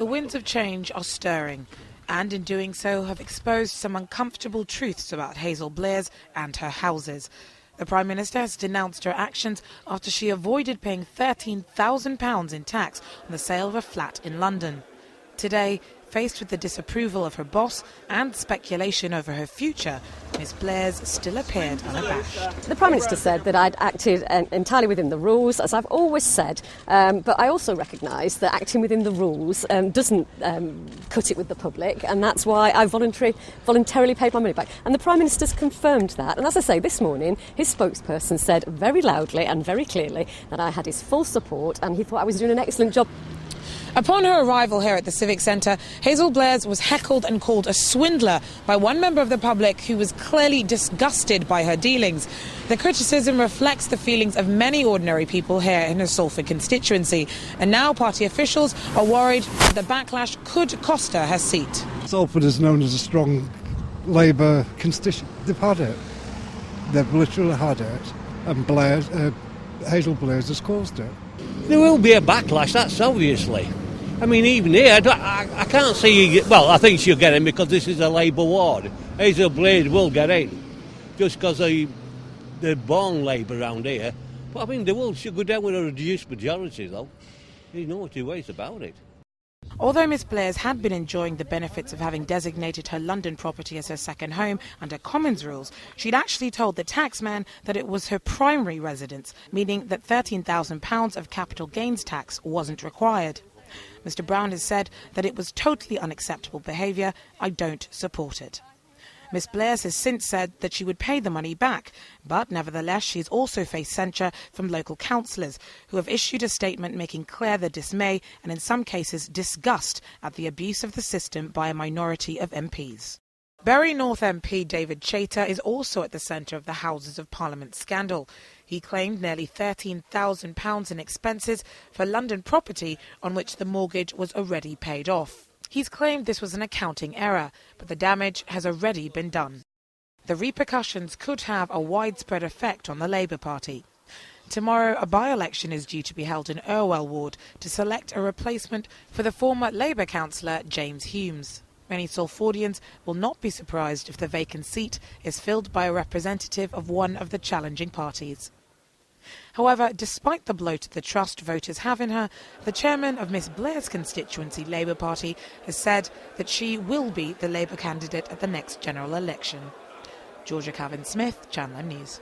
The winds of change are stirring, and in doing so have exposed some uncomfortable truths about Hazel Blears and her houses. The Prime Minister has denounced her actions after she avoided paying £13,000 in tax on the sale of a flat in London. Today, faced with the disapproval of her boss and speculation over her future, Ms Blears still appeared unabashed. The Prime Minister said that I'd acted entirely within the rules, as I've always said, but I also recognise that acting within the rules doesn't cut it with the public, and that's why I voluntarily paid my money back. And the Prime Minister's confirmed that, and as I say, this morning his spokesperson said very loudly and very clearly that I had his full support and he thought I was doing an excellent job. Upon her arrival here at the Civic Centre, Hazel Blears was heckled and called a swindler by one member of the public who was clearly disgusted by her dealings. The criticism reflects the feelings of many ordinary people here in her Salford constituency, and now party officials are worried that the backlash could cost her seat. Salford is known as a strong Labour constituency. They've had it. They've literally had it, and Hazel Blears has caused it. There will be a backlash, that's obviously. I mean, even here, I can't see... Well, I think she'll get in because this is a Labour ward. Hazel Blears will get in, just because they're born Labour around here. But, I mean, she'll go down with a reduced majority, though. There's no two ways about it. Although Ms Blears had been enjoying the benefits of having designated her London property as her second home under Commons rules, she'd actually told the taxman that it was her primary residence, meaning that £13,000 of capital gains tax wasn't required. Mr Brown has said that it was totally unacceptable behaviour. I don't support it. Ms Blears has since said that she would pay the money back, but nevertheless she has also faced censure from local councillors who have issued a statement making clear their dismay and in some cases disgust at the abuse of the system by a minority of MPs. Bury North MP David Chater is also at the centre of the Houses of Parliament scandal. He claimed nearly £13,000 in expenses for London property on which the mortgage was already paid off. He's claimed this was an accounting error, but the damage has already been done. The repercussions could have a widespread effect on the Labour Party. Tomorrow, a by-election is due to be held in Irwell Ward to select a replacement for the former Labour councillor James Humes. Many Salfordians will not be surprised if the vacant seat is filled by a representative of one of the challenging parties. However, despite the blow to the trust voters have in her, the chairman of Ms Blears' constituency Labour Party has said that she will be the Labour candidate at the next general election. Georgia Calvin-Smith, Channel M News.